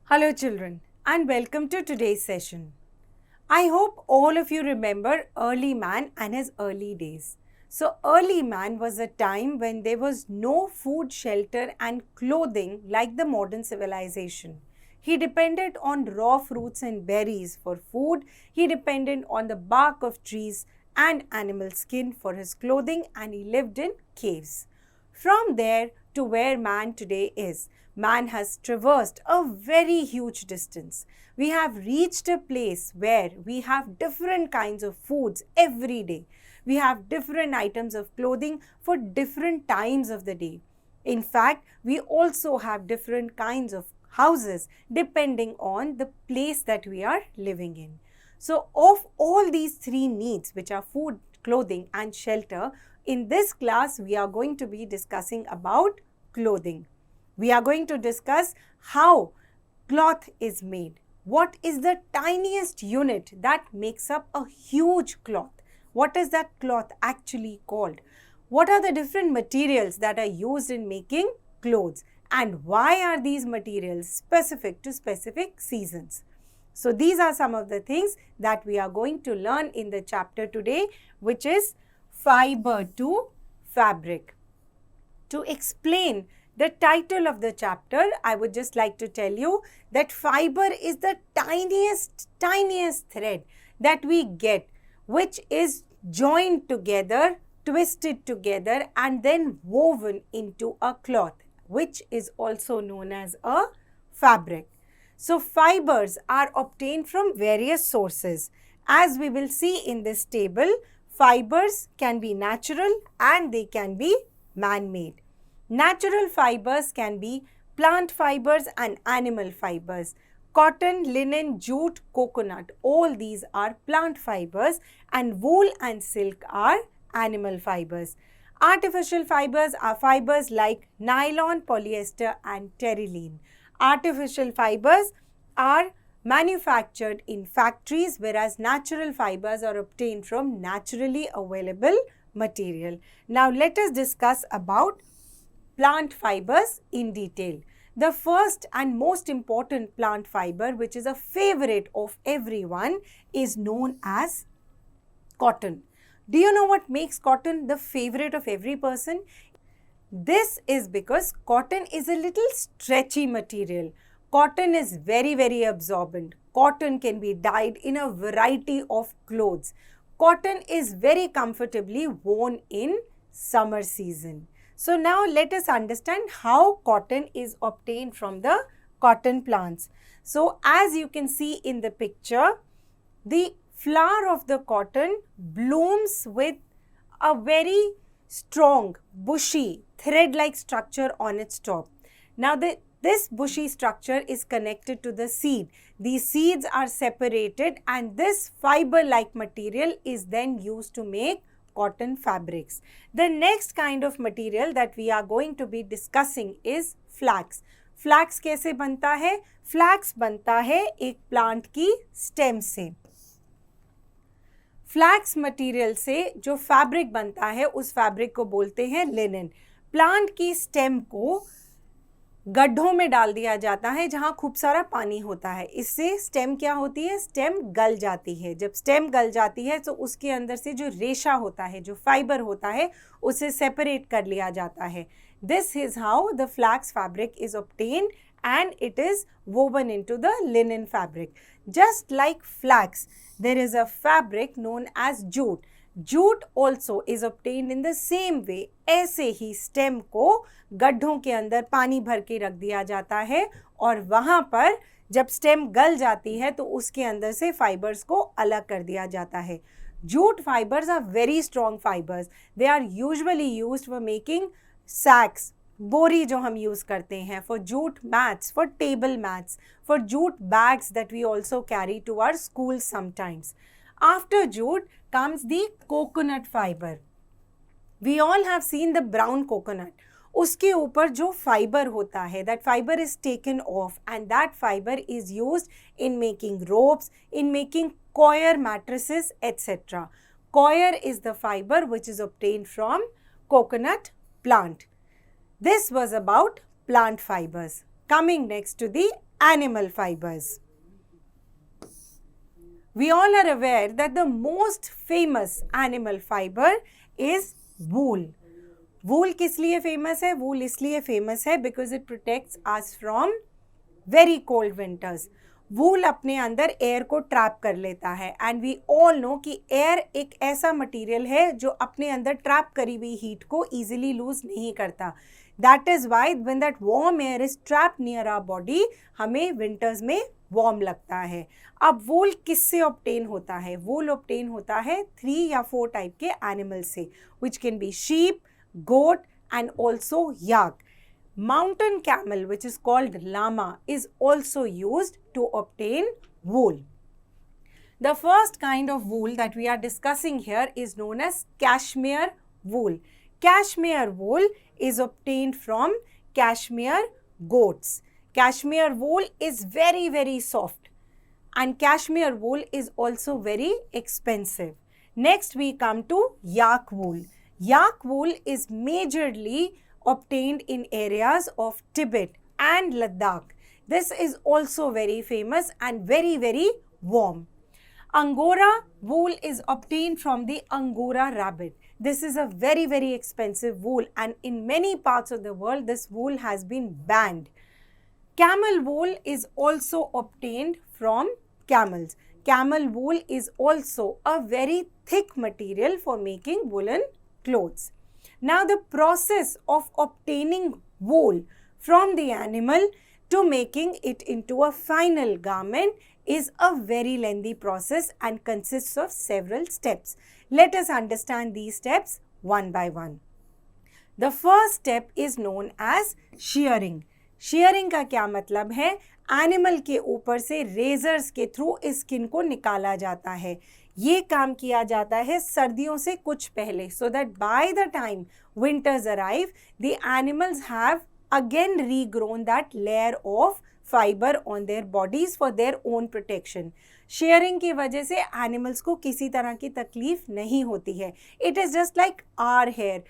Hello children and welcome to today's session. I hope all of you remember early man and his early days. So early man was a time when there was no food, shelter and clothing like the modern civilization. He depended on raw fruits and berries for food. He depended on the bark of trees and animal skin for his clothing, and he lived in caves. From there to where man today is, man has traversed a very huge distance. We have reached a place where we have different kinds of foods every day. We have different items of clothing for different times of the day. In fact, we also have different kinds of houses depending on the place that we are living in. So, of all these three needs, which are food, clothing, and shelter, in this class we are going to be discussing about clothing. We are going to discuss how cloth is made. What is the tiniest unit that makes up a huge cloth? What is that cloth actually called? What are the different materials that are used in making clothes? And why are these materials specific to specific seasons? So these are some of the things that we are going to learn in the chapter today, which is fiber to fabric. To explain the title of the chapter, I would just like to tell you that fiber is the tiniest thread that we get, which is joined together, twisted together and then woven into a cloth, which is also known as a fabric. So fibers are obtained from various sources. As we will see in this table, fibers can be natural and they can be man-made. Natural fibers can be plant fibers and animal fibers. Cotton, linen, jute, coconut, all these are plant fibers, and wool and silk are animal fibers. Artificial fibers are fibers like nylon, polyester and terylene. Artificial fibers are manufactured in factories, whereas natural fibers are obtained from naturally available material. Now let us discuss about plant fibers in detail. The first and most important plant fiber, which is a favorite of everyone, is known as cotton. Do you know what makes cotton the favorite of every person? This is because cotton is a little stretchy material. Cotton is very absorbent. Cotton can be dyed in a variety of clothes. Cotton is very comfortably worn in summer season. So now let us understand how cotton is obtained from the cotton plants. So as you can see in the picture, the flower of the cotton blooms with a very strong, bushy, thread-like structure on its top. Now this bushy structure is connected to the seed. These seeds are separated and this fiber-like material is then used to make cotton fabrics. The next kind of material that we are going to be discussing is flax. Flax कैसे बनता है? Flex बनता है एक plant की stem से. Flex material से जो फैब्रिक बनता है उस फैब्रिक को बोलते हैं लिनन. प्लांट की स्टेम को गड्ढों में डाल दिया जाता है जहां खूब सारा पानी होता है. इससे स्टेम क्या होती है? स्टेम गल जाती है. जब स्टेम गल जाती है तो उसके अंदर से जो रेशा होता है, जो फाइबर होता है, उसे सेपरेट कर लिया जाता है. This is how the flax fabric is obtained and it is woven into the linen fabric. Just like flax, there is a fabric known as jute. Jute also is obtained in the same way. ऐसे ही stem को गड्ढों के अंदर पानी भर के रख दिया जाता है और वहाँ पर जब stem गल जाती है तो उसके अंदर से fibers को अलग कर दिया जाता है. Jute fibers are very strong fibers. They are usually used for making sacks, बोरी जो हम यूज करते हैं, for jute mats, for table mats, for jute bags that we also carry to our school sometimes. After jute comes the coconut fibre. We all have seen the brown coconut. उसके ऊपर जो fibre होता है, that fibre is taken off and that fibre is used in making ropes, in making coir mattresses, etc. Coir is the fiber which is obtained from coconut plant. This was about plant fibers. Coming next to the animal fibers. We all are aware that the most famous animal fiber is wool. Wool किस लिए famous है? Wool इसलिए famous है because it protects us from very cold winters. वूल अपने अंदर air को trap कर लेता है एंड वी ऑल नो कि एयर एक ऐसा मटेरियल है जो अपने अंदर ट्रैप करी हुई हीट को इजीली लूज नहीं करता. That is why when that warm air is trap near our body हमें विंटर्स में वार्म लगता है. अब वूल किससे ऑब्टेन होता है? वूल ऑब्टेन होता है 3 या 4 टाइप के एनिमल से, which can be sheep, goat and also yak. Mountain camel, which is called llama, is also used to obtain wool. The first kind of wool that we are discussing here is known as cashmere wool. Cashmere wool is obtained from cashmere goats. Cashmere wool is very, very soft, and cashmere wool is also very expensive. Next, we come to yak wool. Yak wool is majorly obtained in areas of Tibet and Ladakh. This is also very famous and very, very warm. Angora wool is obtained from the Angora rabbit. This is a very, very expensive wool, and in many parts of the world this wool has been banned. Camel wool is also obtained from camels. Camel wool is also a very thick material for making woolen clothes. Now, the process of obtaining wool from the animal to making it into a final garment is a very lengthy process and consists of several steps. Let us understand these steps one by one. The first step is known as shearing. Shearing का क्या मतलब है? Animal के ऊपर से razor's के through इस skin को निकाला जाता है. ये काम किया जाता है सर्दियों से कुछ पहले, so that by the time winters arrive, the animals have again regrown that layer of fiber on their bodies for their own protection. Sharing की वजह से एनिमल्स को किसी तरह की तकलीफ नहीं होती है. It is just like our hair.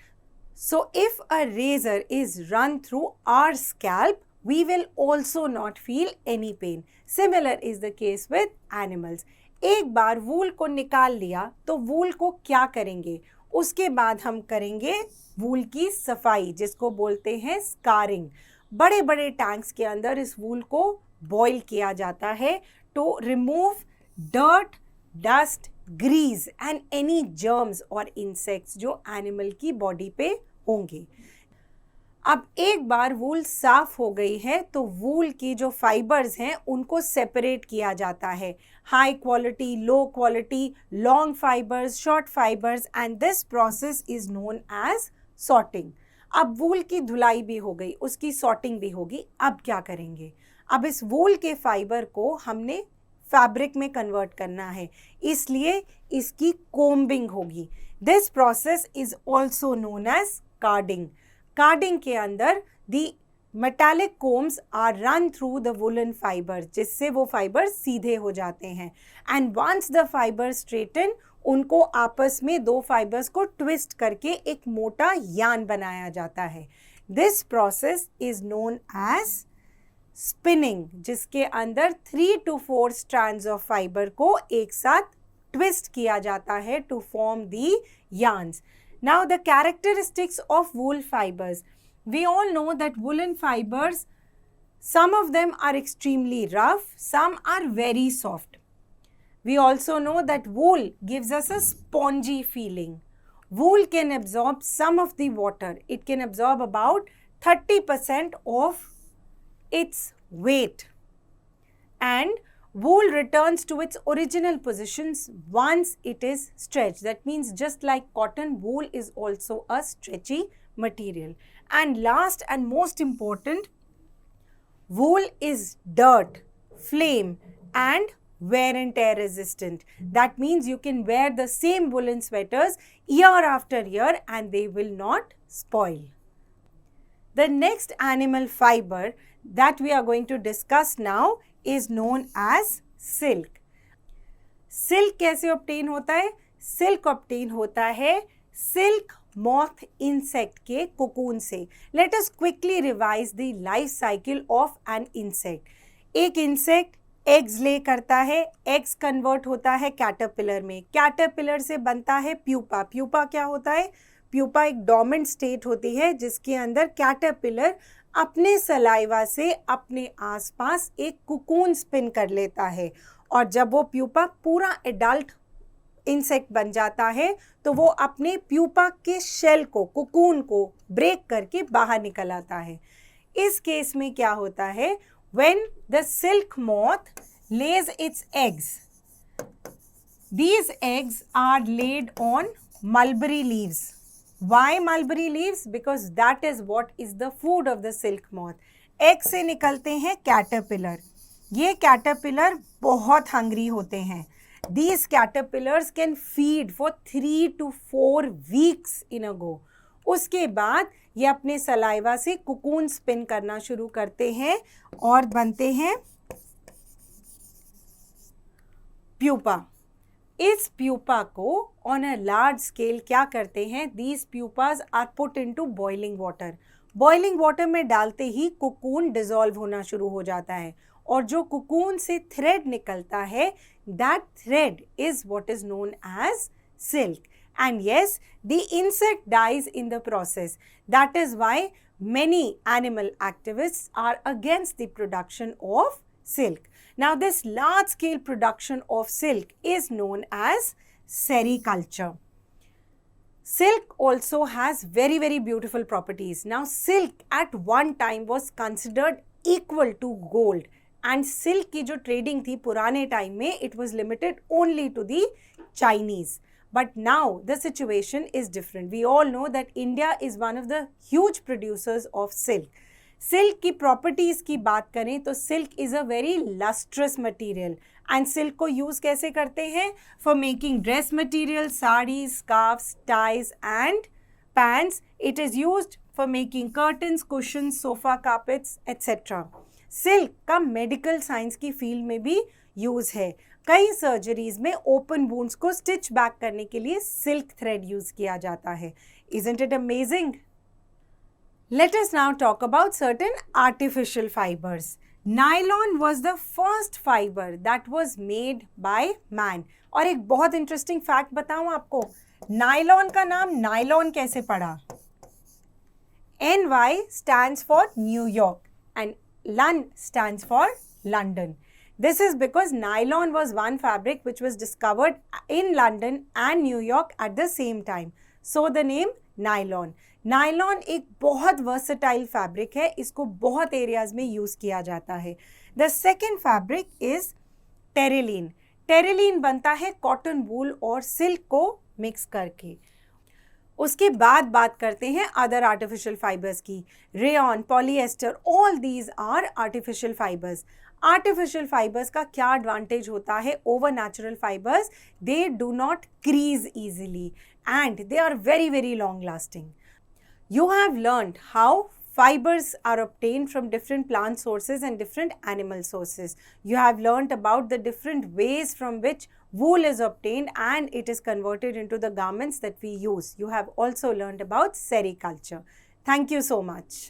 So if a razor is run through our scalp, we will also not feel any pain. Similar is the case with animals. एक बार वूल को निकाल लिया तो वूल को क्या करेंगे? उसके बाद हम करेंगे वूल की सफाई, जिसको बोलते हैं स्कारिंग. बड़े बड़े टैंक्स के अंदर इस वूल को बॉईल किया जाता है to remove dirt, dust, grease and any germs और इंसेक्ट्स जो एनिमल की बॉडी पे होंगे. अब एक बार वूल साफ हो गई है तो वूल की जो फाइबर्स हैं उनको सेपरेट किया जाता है. High quality, low quality, long fibres, short fibres, and this process is known as sorting. अब वूल की धुलाई भी हो गई, उसकी सॉर्टिंग भी होगी. अब क्या करेंगे? अब इस वूल के फाइबर को हमने फैब्रिक में कन्वर्ट करना है, इसलिए इसकी कोम्बिंग होगी. This process is also known as carding. Carding के अंदर the metallic combs are run through the woollen fibre, जिससे वो फाइबर सीधे हो जाते हैं. And once the fibre straighten, उनको आपस में दो फाइबर्स को ट्विस्ट करके एक मोटा यान बनाया जाता है. This process is known as spinning, जिसके अंदर 3 to 4 strands ऑफ फाइबर को एक साथ ट्विस्ट किया जाता है to form the yarns. Now, the characteristics of wool fibers. We all know that woolen fibers, some of them are extremely rough, some are very soft. We also know that wool gives us a spongy feeling. Wool can absorb some of the water. It can absorb about 30% of its weight. And wool returns to its original positions once it is stretched. That means just like cotton, wool is also a stretchy material. And last and most important, wool is dirt, flame and wear and tear resistant. That means you can wear the same woolen sweaters year after year and they will not spoil. The next animal fiber that we are going to discuss now is known as silk. Silk कैसे obtain होता है? Silk obtain होता है silk moth insect के cocoon से. Let us quickly revise the life cycle of an insect. एक insect eggs ले करता है, एग्स कन्वर्ट होता है कैटरपिलर में, कैटरपिलर से बनता है प्यूपा। प्यूपा क्या होता है? प्यूपा एक डोर्मेंट स्टेट होती है जिसके अंदर कैटरपिलर अपने सलाइवा से अपने आसपास एक कुकून स्पिन कर लेता है, और जब वो प्यूपा पूरा एडल्ट इंसेक्ट बन जाता है तो वो अपने प्यूपा के शेल को, कुकून को ब्रेक करके बाहर निकल आता है। इस केस में क्या होता है? When the silk moth lays its eggs, these eggs are laid on mulberry leaves. Why mulberry leaves? Because that is what is the food of the silk moth. Egg से निकलते हैं caterpillar. ये caterpillar बहुत hungry होते हैं. These caterpillars can feed for 3 to 4 weeks in a go. उसके बाद ये अपने सलाइवा से कुकून स्पिन करना शुरू करते हैं और बनते हैं प्यूपा। इस प्यूपा को ऑन अ लार्ज स्केल क्या करते हैं? These pupas are put into boiling water. Boiling water में डालते ही कुकून डिसॉल्व होना शुरू हो जाता है, और जो कुकून से थ्रेड निकलता है, that thread is what is known as silk. And yes, the insect dies in the process. That is why many animal activists are against the production of silk. Now, this large-scale production of silk is known as sericulture. Silk also has very, very beautiful properties. Now, silk at one time was considered equal to gold. And silk की जो trading थी पुराने time में, it was limited only to the Chinese. But now the situation is different. We all know that India is one of the huge producers of silk. Silk की properties की बात करें तो silk is a very lustrous material. And silk को use कैसे करते हैं? For making dress material, sarees, scarves, ties and pants. It is used for making curtains, cushions, sofa carpets, etc. Silk का medical science की field में भी use है. कई सर्जरीज में ओपन वुंड्स को स्टिच बैक करने के लिए सिल्क थ्रेड यूज किया जाता है. Isn't it amazing? Let us now talk about certain artificial fibers. Nylon was the first fiber that was made by man. और एक बहुत इंटरेस्टिंग फैक्ट बताऊं आपको, नायलॉन का नाम नायलॉन कैसे पड़ा? NY stands for New York and LON stands for London. This is because nylon was one fabric which was discovered in London and New York at the same time. So the name nylon. Nylon एक बहुत versatile fabric है, इसको बहुत areas में use किया जाता है. The second fabric is terylene. Terylene बनता है cotton wool और silk को mix करके. उसके बाद बात करते हैं अदर आर्टिफिशियल फाइबर्स की. Rayon, polyester, all these are artificial fibres. Artificial fibres का क्या एडवांटेज होता है over natural fibres? They do not crease easily and they are very very long lasting. You have learned how fibers are obtained from different plant sources and different animal sources. You have learned about the different ways from which wool is obtained and it is converted into the garments that we use. You have also learned about sericulture. Thank you so much.